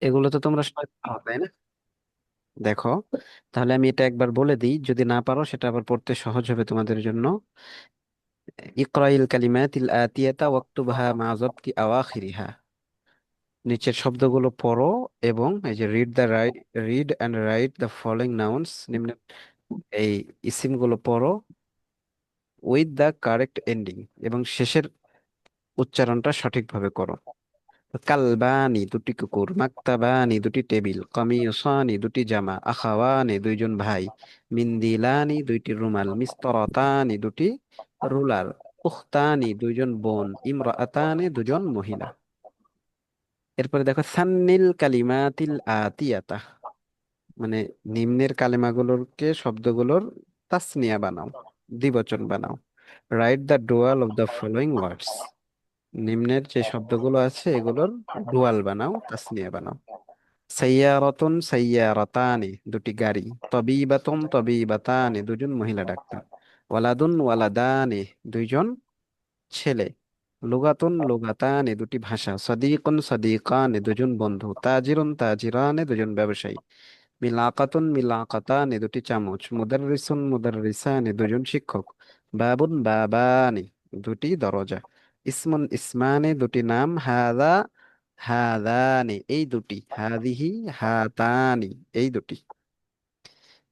এগুলো তো তোমরা সবাই পাও, তাই না? দেখো, তাহলে আমি এটা একবার বলে দিই, যদি না পারো সেটা আবার পড়তে সহজ হবে তোমাদের জন্য। ইকরাইল কালিমাতিল আতিয়াতা ওয়াকতুবহা মা যাবতি আওয়াখিরিহা। নিচের শব্দগুলো পড়ো এবং এই যে read and write the following nouns, নিম্ন এই ইসিমগুলো পড়ো উইথ দ্য কারেক্ট এন্ডিং, এবং শেষের উচ্চারণটা সঠিকভাবে করো। কালবানি দুটি কুকুর, মাকতাবানি দুটি টেবিল, কমিয়সানি দুটি জামা, আখাওয়ানি দুইজন ভাই, মিন্দিলানি দুইটি রুমাল, মিস্তরাতানি দুটি রুলার, উখতানি দুইজন বোন, ইমরাতানি দুজন মহিলা। এরপরে দেখো সান্নিল কালিমাতিল আতিয়াতা, মানে নিম্নের কালেমাগুলোকে শব্দগুলোর তাসনিয়া বানাও, দ্বিবচন বানাও। Write the dual of the following words, নিম্নের যে শব্দগুলো আছে এগুলোর ডুয়াল বানাও, তাসনিয়া বানাও। সাইয়ারাতুন সাইয়ারাতানি দুটি গাড়ি, তবিবাতুন তবিবাতানি দুজন মহিলা ডাক্তার, ওয়ালাদুন ওয়ালাদানি দুইজন ছেলে, লুগাতুন লুগাতানি দুটি ভাষা, সদিকুন সদিকানি দুজন বন্ধু, তাজিরুন তাজিরানি দুজন ব্যবসায়ী, মিলাকাতুন মিলাকাতানি দুটি চামচ, মুদাররিসুন মুদাররিসানি দুজন শিক্ষক, বাবুন বাবানি দুটি দরজা, ইসমুন ইসমানি দুটি নাম, হাদা হাদানি এই দুটি, হাদিহি হাতানি এই দুটি।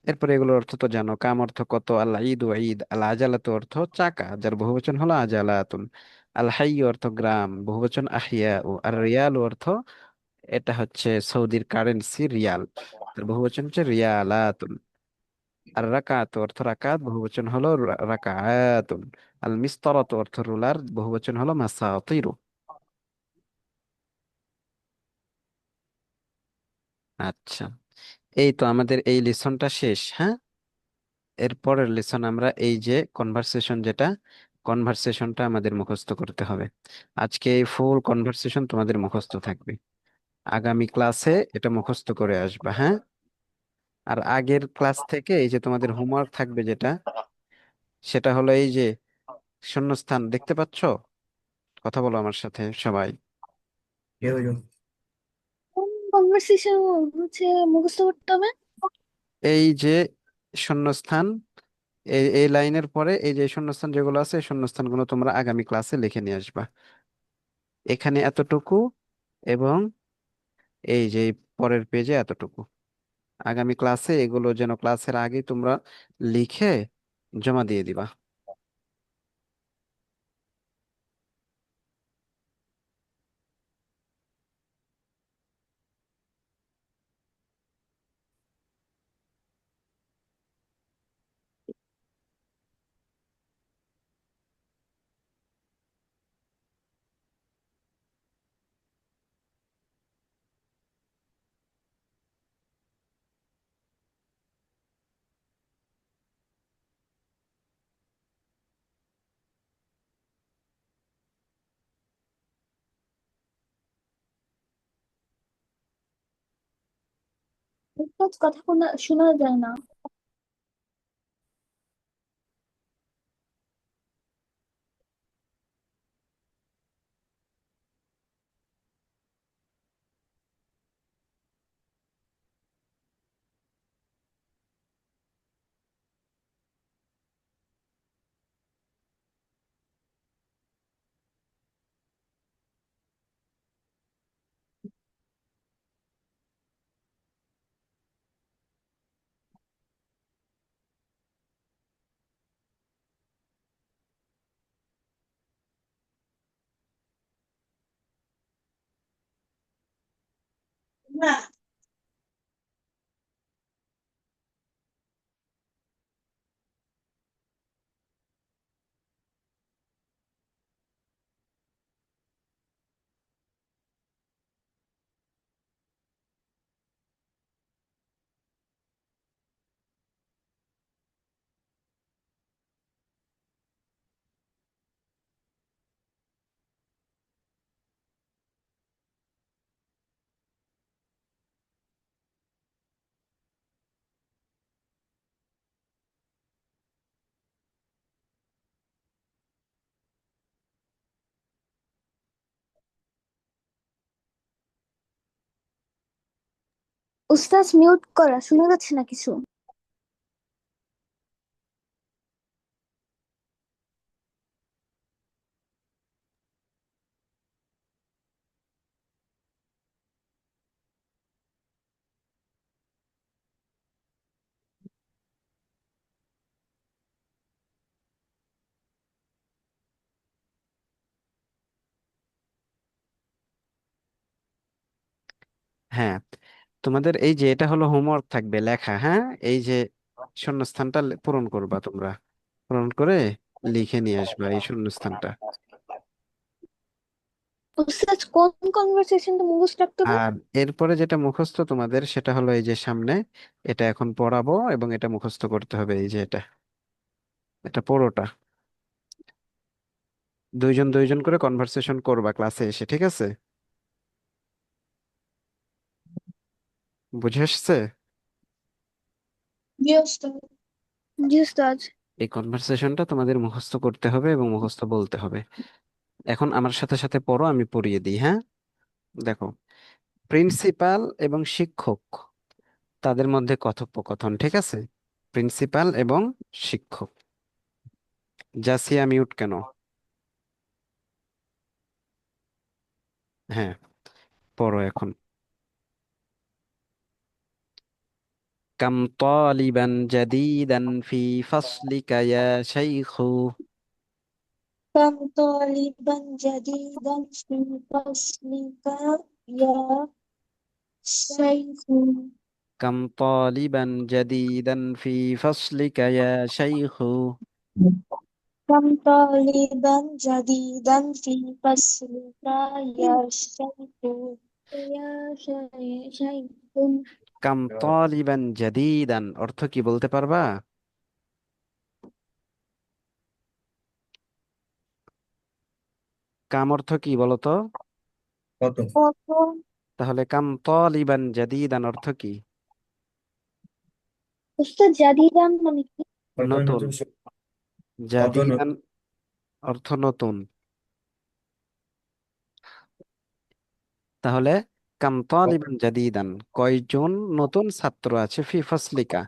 এরপরে এগুলোর অর্থ তো জানো, কাম অর্থ কত, আল ঈদ ও ঈদ, আল আজালাতু অর্থ চাকা, যার বহুবচন হলো আজালাতুন, আল হাই অর্থ গ্রাম, বহুবচন আহিয়া, ও আর রিয়াল অর্থ, এটা হচ্ছে সৌদির কারেন্সি রিয়াল, তার বহুবচন হচ্ছে রিয়ালাতুন। আর রাকাত অর্থ রাকাত, বহুবচন হলো রাকাআতুন। আল মিসতারাত অর্থ রুলার, বহুবচন হলো মাসাতিরু। আচ্ছা, এই তো আমাদের এই লিসনটা শেষ, হ্যাঁ। এর পরের লিসন আমরা এই যে কনভারসেশন, যেটা কনভারসেশনটা আমাদের মুখস্থ করতে হবে। আজকে এই ফুল কনভারসেশন তোমাদের মুখস্থ থাকবে, আগামী ক্লাসে এটা মুখস্থ করে আসবা, হ্যাঁ। আর আগের ক্লাস থেকে এই যে তোমাদের হোমওয়ার্ক থাকবে যেটা, সেটা হলো এই যে শূন্যস্থান দেখতে পাচ্ছো, কথা বলো আমার সাথে সবাই। কোন কনভারসেশন হচ্ছে মুখস্থ করতে হবে? এই যে শূন্যস্থান, এই এই লাইনের পরে এই যে শূন্যস্থান যেগুলো আছে, এই শূন্যস্থানগুলো তোমরা আগামী ক্লাসে লিখে নিয়ে আসবা। এখানে এতটুকু, এবং এই যে পরের পেজে এতটুকু। আগামী ক্লাসে এগুলো যেন ক্লাসের আগে তোমরা লিখে জমা দিয়ে দিবা। কথা শোনা যায় না। উস্তাদ মিউট করা শোনা যাচ্ছে না কিছু। হ্যাঁ, তোমাদের এই যে এটা হলো হোমওয়ার্ক থাকবে লেখা, হ্যাঁ। এই যে শূন্যস্থানটা পূরণ করবা তোমরা, পূরণ করে লিখে নিয়ে আসবা এই শূন্যস্থানটা। উস্তাদ কোন কনভারসেশনটা মুখস্থ রাখতে হবে? আর এরপরে যেটা মুখস্থ তোমাদের সেটা হলো এই যে সামনে, এটা এখন পড়াবো এবং এটা মুখস্থ করতে হবে। এই যে এটা, এটা পুরোটা দুইজন দুইজন করে কনভারসেশন করবা ক্লাসে এসে, ঠিক আছে? বুঝে আসছে? জি উস্তাদ। জি উস্তাদ। এই কনভারসেশনটা তোমাদের মুখস্থ করতে হবে এবং মুখস্থ বলতে হবে। এখন আমার সাথে সাথে পড়ো, আমি পড়িয়ে দিই, হ্যাঁ। দেখো, প্রিন্সিপাল এবং শিক্ষক, তাদের মধ্যে কথোপকথন, ঠিক আছে? প্রিন্সিপাল এবং শিক্ষক। জাসিয়া মিউট কেন? হ্যাঁ, পড়ো এখন। كم طالبا جديدا في فصلك يا شيخ؟ كم طالبا جديدا في فصلك يا شيخ؟ كم طالبا جديدا في فصلك يا شيخ؟ كم طالبا جديدا في فصلك يا شيخ؟ شيخ. কাম তালিবান জাদিদান অর্থ কি বলতে পারবা? কাম অর্থ কি বলো তো? কত? কত? তাহলে কাম তালিবান জাদিদান অর্থ কি? উস্তাদ জাদিদান মানে কি? কত নতুন। নতুন কত জাদিদান নতুন? অর্থ নতুন। তাহলে কাম তালিবান জাদিদান, কয়জন নতুন ছাত্র আছে ফি ফাসলিকা,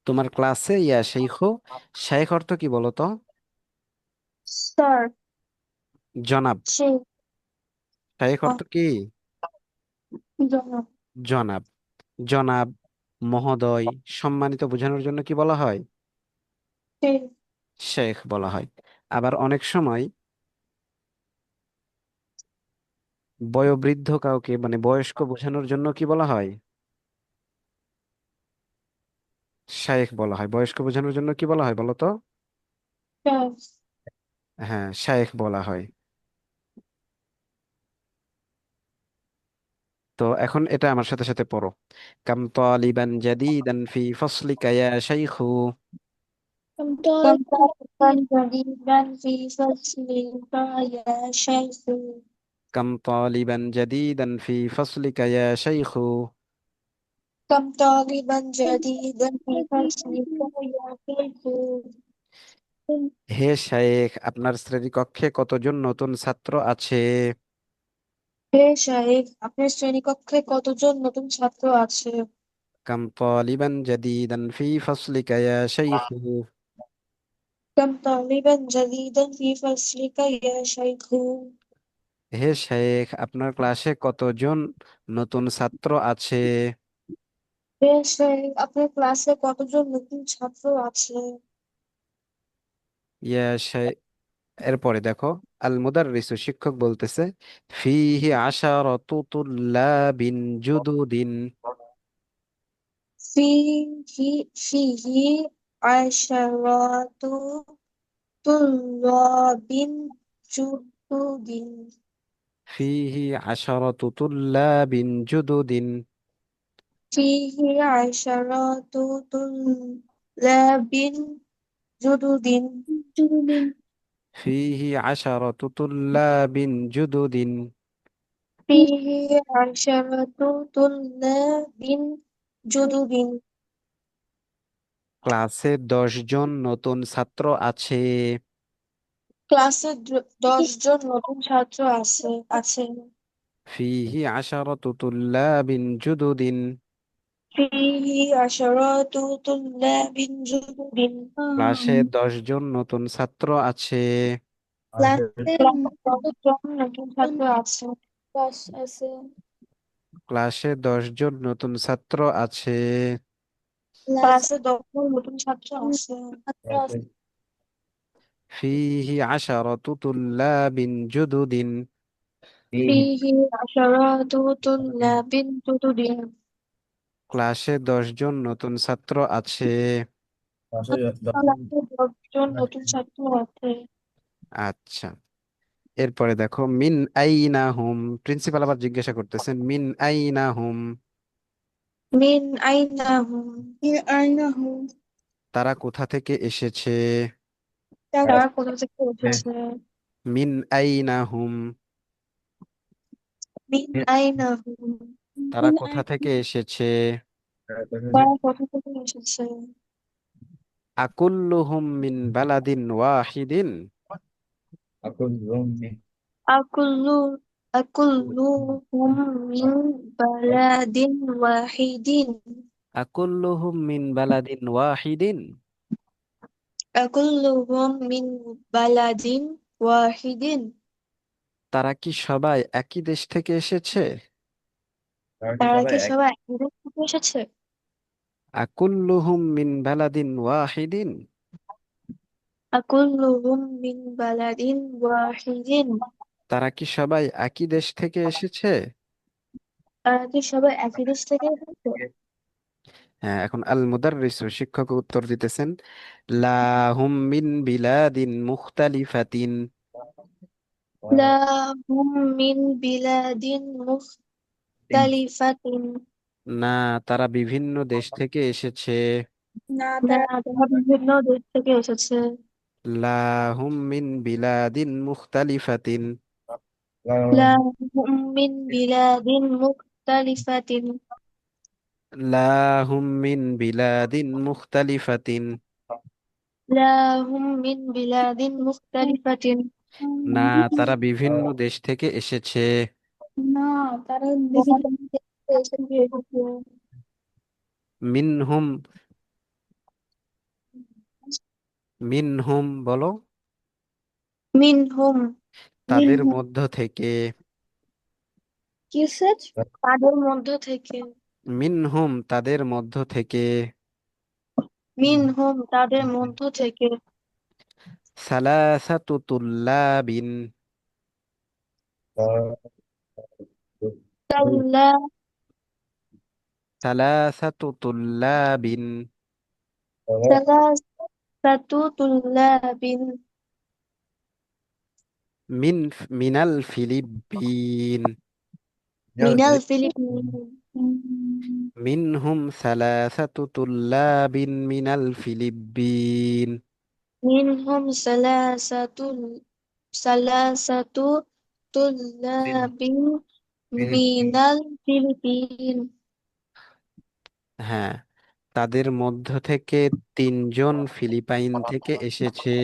তোমার ক্লাসে, ইয়া শাইখ। শাইখ অর্থ কি বলো তো? স্যার। জনাব। শেখ। শাইখ অর্থ কি? জনাব। জনাব। জনাব, মহোদয়, সম্মানিত বোঝানোর জন্য কি বলা হয়? শেখ। শেখ বলা হয়। আবার অনেক সময় বয়োবৃদ্ধ কাউকে মানে বয়স্ক বোঝানোর জন্য কি বলা হয়? শায়েখ বলা হয়। বয়স্ক বোঝানোর জন্য কি বলা হয় বলো তো? স্যার। হ্যাঁ, শায়েখ বলা হয়। তো এখন এটা আমার সাথে সাথে পড়ো। কাম তালিবান জাদিদান ফি ফাসলিকা ইয়া শাইখু। كم طالبا جديدا في فصلك يا شيخ؟ কাম তালিবান জাদিদান ফি ফাসলিকা ইয়া শাইখু। كم طالبا جديدا في فصلك يا شيخ؟ হে শায়েখ, আপনার শ্রেণীকক্ষে কতজন নতুন ছাত্র আছে? হে সাহেব, আপনার শ্রেণীকক্ষে কতজন নতুন ছাত্র আছে? কাম তালিবান জাদিদান ফি ফাসলিকা ইয়া শাইখু। كم طالبا جديدا في فصلك يا شيخ؟ হে শেখ, আপনার ক্লাসে কতজন নতুন ছাত্র আছে? হে সাহেব, আপনার ক্লাসে কতজন নতুন ছাত্র আছে? ইয়া শেখ। এরপরে দেখো, আল মুদাররিসু, শিক্ষক বলতেছে, ফিহি আশারাতু তুল্লাবিন জুদুদিন। فيه عشرات طلاب جدد. ফিহি আশারাতু তুল্লাবিন জুদুদিন। فيه عشرات طلاب جدد. ফিহি আশারাতু তুল্লাবিন জুদুদিন। فيه عشرة طلاب جدد. ক্লাসে 10 জন নতুন ছাত্র আছে। ক্লাসে 10 জন নতুন ছাত্র আছে। ফিহি আশারাতু তুল্লাবিন জুদুদিন। فيه عشرات طلاب جدد ক্লাসে 10 জন নতুন ছাত্র আছে। ক্লাসে জন নতুন ছাত্র আছে। ক্লাসে 10 জন নতুন ছাত্র আছে। ক্লাসে 10 জন নতুন ছাত্র আছে। ক্লাসে ফিহি আশারাতু তুল্লাবিন জুদুদিন। তিন فيه عشرات طلاب جدد ক্লাসে 10 জন নতুন ছাত্র আছে। ক্লাসে ক্লাসে 10 জন নতুন দশজন ছাত্র আছে। আচ্ছা, এরপরে দেখো মিন আইনা হুম। প্রিন্সিপাল আবার জিজ্ঞাসা করতেছেন মিন আইনা হুম। মিন আইনা হুম। তারা কোথা থেকে এসেছে? তারা কোথা থেকে এসেছে? মিন আইনা হুম। মিন আইনা হুম। তারা কোথা থেকে এসেছে? তারা কোথা থেকে এসেছে? আকুল্লুহুম মিন বালাদিন ওয়াহিদিন। আকুল রুম আকুল্লু আকুল্লুহুম মিন বালাদিন ওয়াহিদিন। আকুল্লুহুম মিন বালাদিন ওয়াহিদিন। আকুল্লুহুম মিন বালাদিন ওয়াহিদিন। তারা কি সবাই একই দেশ থেকে এসেছে? তারা কি তারা সবাই কি এক সবাই একই দেশ থেকে এসেছে? আকুল্লুহুম মিন বালাদিন ওয়াহিদিন। আকুল্লুহুম মিন বালাদিন ওয়াহিদিন। তারা কি সবাই একই দেশ থেকে এসেছে? তারা কি সবাই একই দেশ থেকে এসেছে? হ্যাঁ, এখন আল মুদাররিসু শিক্ষক উত্তর দিতেছেন লা হুম মিন বিলাদিন মুখতালিফাতিন। লা হুম মিন বিলাদিন তিন মুখতালিফাতিন। না, তারা বিভিন্ন দেশ থেকে এসেছে। না, তারা বিভিন্ন দেশ থেকে এসেছে। লা হুম মিন বিলাদিন মুখতালিফাতিন। লা হুম মিন বিলাদিন মুখতালিফাতিন। লা হুম মিন বিলাদিন মুখতালিফাতিন। লা হুম মিন বিলাদিন মুখতালিফাতিন। না, তারা বিভিন্ন দেশ থেকে এসেছে। না, তারা বিভিন্ন দেশ থেকে এসেছে। মিনহুম। মিনহুম বলো। মিনহুম। তাদের মিনহুম মধ্য থেকে। কিসের? তাদের মধ্য থেকে। মিনহুম তাদের মধ্য থেকে। মিনহুম তাদের মধ্য থেকে। সালাসাতু তুল্লাবিন। সাল্লা সালাসাতু তুল্লাবিন। সালাসাতু তুল্লাবিন মিন মিনাল ফিলিপিন। মিনাল ফিলিপিন। মিনহুম সালাসাতু তুল্লাবিন মিনাল ফিলিপিন। মিনহুম সালাসাতু তুল্লাবিন মিনাল ফিলিপিন। হ্যাঁ, তাদের মধ্য থেকে 3 জন ফিলিপাইন থেকে এসেছে।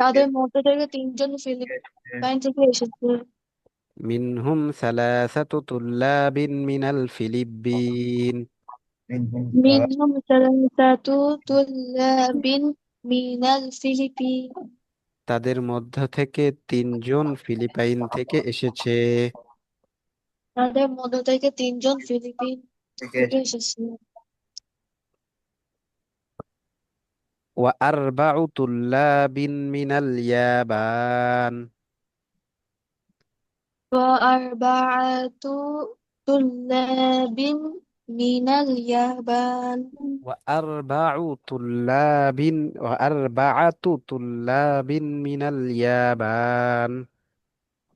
তাদের মধ্যে থেকে 3 জন ফিলিপাইন থেকে এসেছে। মিনহুম সালাসাতু তুল্লাবিন মিনাল ফিলিপিন। মিনহুম সালাসাতু তুল্লাবিন মিনাল ফিলিপিন। তাদের মধ্য থেকে 3 জন ফিলিপাইন থেকে এসেছে। তাদের মধ্য থেকে 3 জন ফিলিপিন থেকে এসেছে। ওয়া আরবাউ তুল্লাবিন মিনাল ইয়াবান। وأربعة طلاب من اليابان. ওয়া আরবাআতু তুল্লাবিন মিনাল ইয়াবান।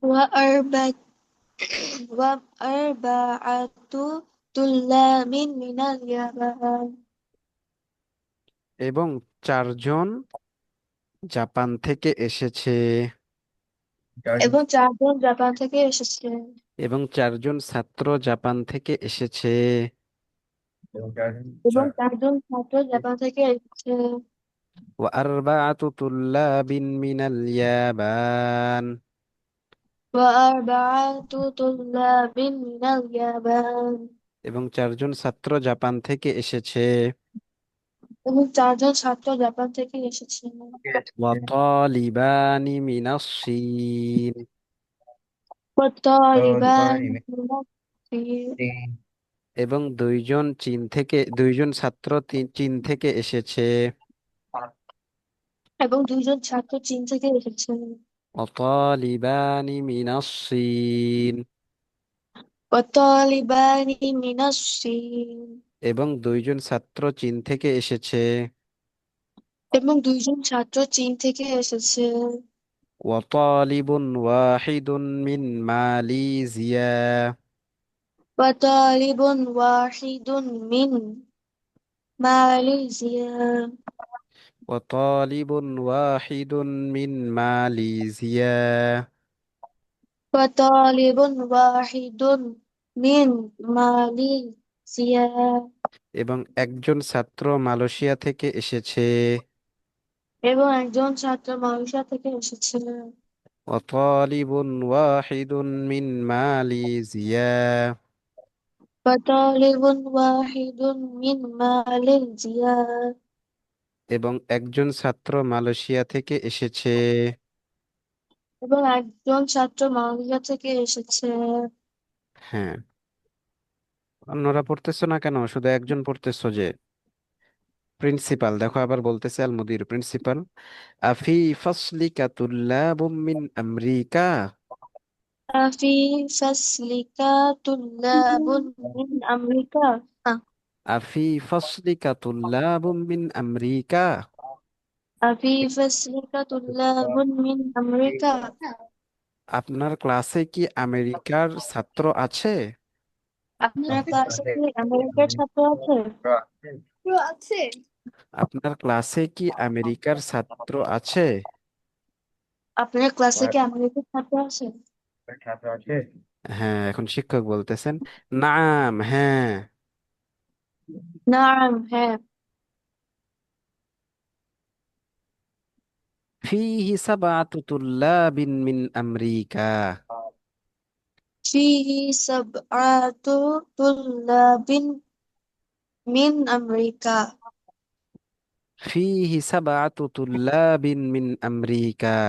وأربعة وأربعة طلاب من اليابان. এবং 4 জন জাপান থেকে এসেছে। এবং 4 জন জাপান থেকে এসেছে। এবং 4 জন ছাত্র জাপান থেকে এসেছে। এবং 4 জন ছাত্র জাপান থেকে এসেছে। ওয়া আরবাআতু তুল্লাবিন মিনাল ইয়াবান। وأربعة طلاب من اليابان. এবং 4জন ছাত্র জাপান থেকে এসেছে। এবং 4জন ছাত্র জাপান থেকে এসেছে। وطالبان من الصين وطالبان طالبان من الصين من এবং দুইজন ছাত্র চীন থেকে এসেছে। এবং 2জন ছাত্র চীন থেকে এসেছে। وطالبان من الصين وطالبان من الصين এবং দুইজন ছাত্র চীন থেকে এসেছে। এবং 2জন ছাত্র চীন থেকে এসেছে। وطالب واحد من ماليزيا وطالب واحد من ماليزيا وطالب واحد من ماليزيا وطالب واحد من ماليزيا এবং একজন ছাত্র মালয়েশিয়া থেকে এসেছে। এবং একজন ছাত্র মালয়েশিয়া থেকে এসেছে। وطالب واحد من ماليزيا وطالب واحد من ماليزيا এবং একজন ছাত্র মালয়েশিয়া থেকে এসেছে। এবং একজন ছাত্র মালয়েশিয়া থেকে এসেছে। হ্যাঁ, অন্যরা পড়তেছো না কেন, শুধু একজন পড়তেছো যে? প্রিন্সিপাল দেখো আবার বলতেছে, আল মুদির প্রিন্সিপাল, আফি ফাসলিকা তুল্লাবুম মিন আমেরিকা أفي فصلك طلاب من أمريكا আফি ফাসলিকা তুল্লাবুম মিন আমেরিকা أفي فصلك طلاب من أمريكا আপনার ক্লাসে কি আমেরিকার ছাত্র আছে? আপনার ক্লাসে কি আমেরিকার ছাত্র আছে? আপনার ক্লাসে কি আমেরিকার ছাত্র আছে? আপনার ক্লাসে কি আমেরিকার ছাত্র আছে? হ্যাঁ, এখন শিক্ষক বলতেছেন, নাম, হ্যাঁ। নাম, হ্যাঁ। فيه 7 طلاب من أمريكا فيه 7 طلاب من أمريكا فيه 7 طلاب من أمريكا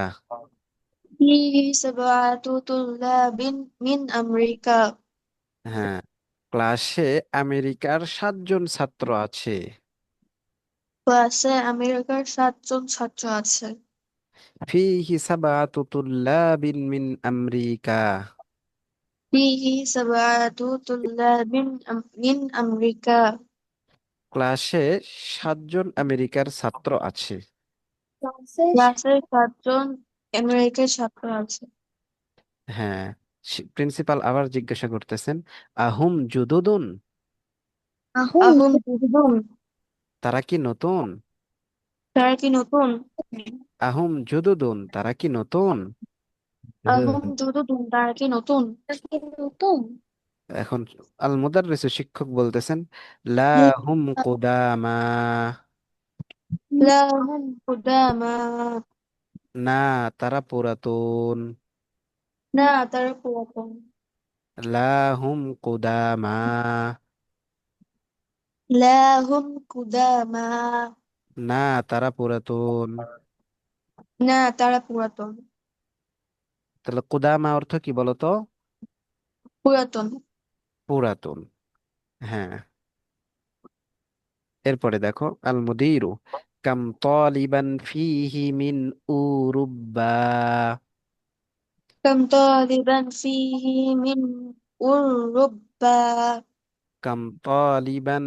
فيه 7 طلاب من أمريكا হ্যাঁ, ক্লাসে আমেরিকার 7জন ছাত্র আছে। ক্লাসে আমেরিকার 7জন ছাত্র আছে। فيه 7 طلاب من أمريكا فيه 7 طلاب من أمريكا ক্লাসে 7জন আমেরিকার ছাত্র আছে। ক্লাসে 7জন আমেরিকার ছাত্র আছে। হ্যাঁ, প্রিন্সিপাল আবার জিজ্ঞাসা করতেছেন, আহুম জুদুদুন, আহুম জুদুন, তারা কি নতুন? তারা কি নতুন? আহুম জুদুদুন, তারা কি নতুন? আহুম জুদুন, তারা কি নতুন? এখন আল মুদাররিসু শিক্ষক বলতেছেন, লা হুম কুদামা, لا هم قدامى না তারা পুরাতন। না তারা পুরাতন। লা হুম কুদামা, لا هم قدامى না তারা পুরাতন। না তারা পুরাতন। তাহলে কুদামা অর্থ কি বলতো? পুরাতন। পুরাতন। হ্যাঁ, এরপরে দেখো, আল মুদিরু কাম তালিবান ফিহি মিন উরুব্বা كم طالبا فيه من أوروبا কাম তালিবান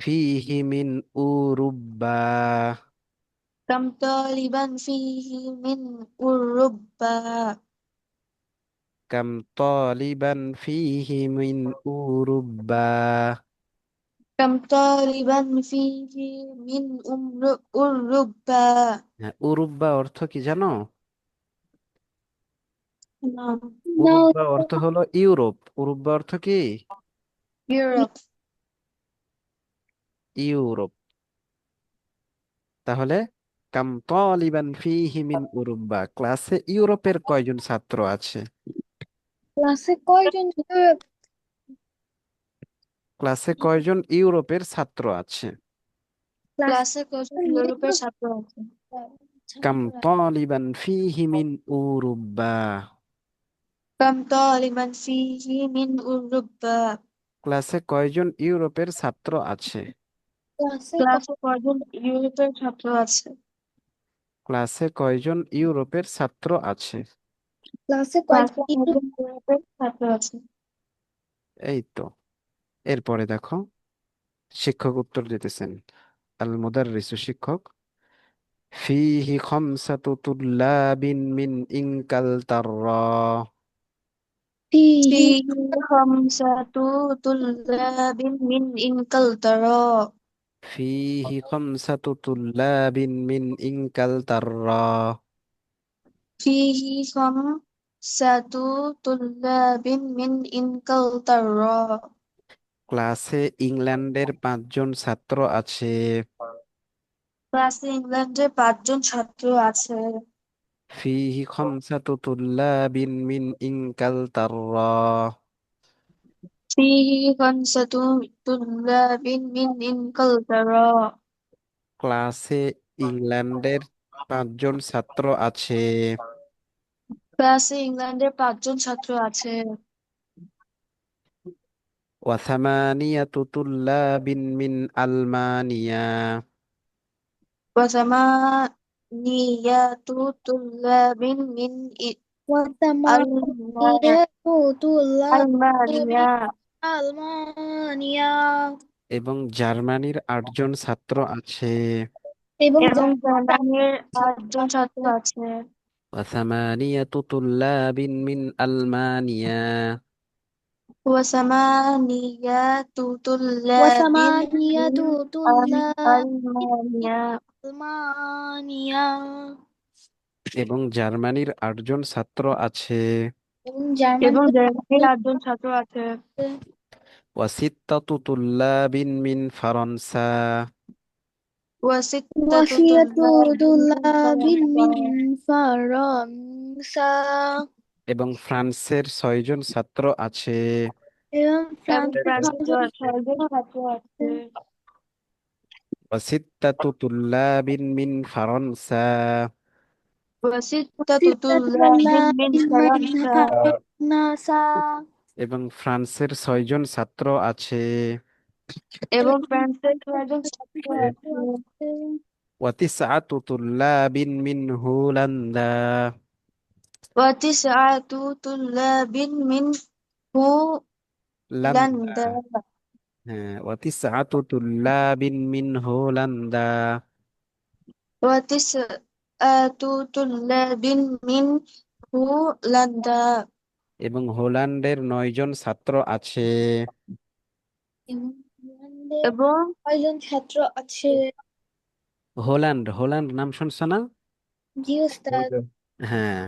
فيه من أوروبا كم طالبا فيه من أوروبا كم طالبا فيه من أوروبا كم طالبا فيه من أوروبا হ্যাঁ, উরুব্বা অর্থ কি জানো? نعم. উরুব্বা অর্থ হলো ইউরোপ। উরুব্বা অর্থ কি? Europe. ইউরোপ। তাহলে কাম তালিবান ফিহি মিন উরুব্বা, ক্লাসে ইউরোপের কয়জন ছাত্র আছে? ক্লাসে কয়জন ইউরোপ ক্লাসে কয়জন ইউরোপের ছাত্র আছে? ক্লাসে কজন ইউরোপের ছাত্র আছে? কাম তালিবান ফিহি মিন উরুব্বা। كم طالبا فيه من أوروبا? ক্লাসে কয়জন ইউরোপের ছাত্র আছে? ক্লাসে কজন ইউরোপের ছাত্র আছে? ক্লাসে কয়জন ইউরোপের ছাত্র আছে? ক্লাসে কজন ইউরোপের ছাত্র আছে? এই তো। এরপরে দেখো, শিক্ষক উত্তর দিতেছেন। আল মুদাররিসু শিক্ষক, ফিহি খামসাতু তুল্লাবিন মিন ইনকালতাররা। فيه خمسة طلاب من إنجلترا. ফিহি খামসাতু তুল্লাবিন মিন ইনকালতাররা। فيه خمسة طلاب من إنجلترا. ক্লাসে ইংল্যান্ডের 5জন ছাত্র আছে। ক্লাসে ইংল্যান্ডে 5জন ছাত্র আছে। ফিহি খামসাতু তুল্লাবিন মিন ইনকালতাররা। فيه خمسة طلاب من إنجلترا. ক্লাসে ইংল্যান্ডের 5জন ছাত্র আছে। ক্লাসে ইংল্যান্ডের 5জন ছাত্র আছে। ওয়াসামানিয়াতু তুল্লাবিন মিন আলমানিয়া। وثمانية طلاب من وثمانية طلاب من ألمانيا. ألمانيا এবং জার্মানির 8জন ছাত্র আছে। এবং এবং জার্মানির 8জন ছাত্র আছে। ওয়াসামানিয়াতু তুল্লাবিন মিন আলমানিয়া। وثمانية طلاب وثمانية من طلاب من ألمانيا. ألمانيا এবং জার্মানির 8জন ছাত্র আছে। এবং এবং জার্মানির জার্মানির 8জন ছাত্র আছে। ওয়াসিত্তাতু তুল্লাবিন মিন ফারান্সা। وستة وصية طلاب من طلاب فرنسا. من فرنسا এবং ফ্রান্সের 6জন ছাত্র আছে। এবং এবং ফ্রান্সের ফ্রান্সের ছয়জন 6জন ছাত্র আছে। ওয়াসিত্তাতু তুল্লাবিন মিন ফারান্সা। وستة وستة طلاب طلاب من من فرنسا. فرنسا এবং ফ্রান্সের 6জন ছাত্র আছে। এবং ফ্রান্সের 6জন ছাত্র আছে। ওয়াতিসআতু তুল্লাবিন মিন হোলান্দা। وتسعة طلاب من লান্দা। هولندا. হ্যাঁ, ওয়াতিসআতু তুল্লাবিন মিন হোলান্দা। وتسعة طلاب من هولندا. এবং হোল্যান্ডের 9জন ছাত্র আছে। এবং ইংল্যান্ডে এবং কয়জন ছাত্র আছে? হোল্যান্ড, হোল্যান্ড নাম শুনছো না? জি উস্তাদ। হ্যাঁ,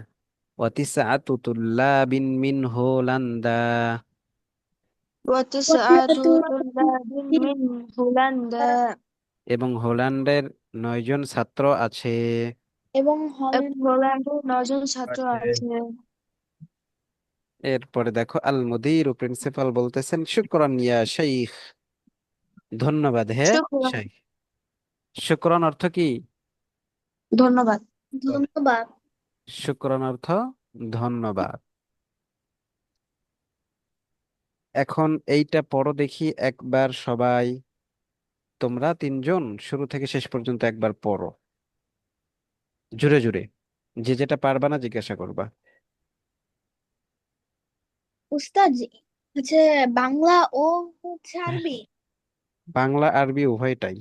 ওয়াতিসআতু তুল্লাবিন মিন হোলান্দা। وتسعة وثلاثة طلاب من هولندا. এবং হোল্যান্ডের 9জন ছাত্র আছে। এবং এবং হল্যান্ডের 9জন ছাত্র আছে। এরপরে দেখো, আল মুদির ও প্রিন্সিপাল বলতেছেন, শুকরান ইয়া শাইখ। ধন্যবাদ হে শুক্রিয়া। শাইখ। শুকরান অর্থ কি? ধন্যবাদ। ধন্যবাদ। শুকরান অর্থ ধন্যবাদ। এখন এইটা পড়ো দেখি একবার সবাই। তোমরা 3জন শুরু থেকে শেষ পর্যন্ত একবার পড়ো, জুড়ে জুড়ে। যে যেটা পারবা না জিজ্ঞাসা করবা। উস্তাদ হচ্ছে বাংলা ও হচ্ছে আরবি। বাংলা আরবি উভয়টাই।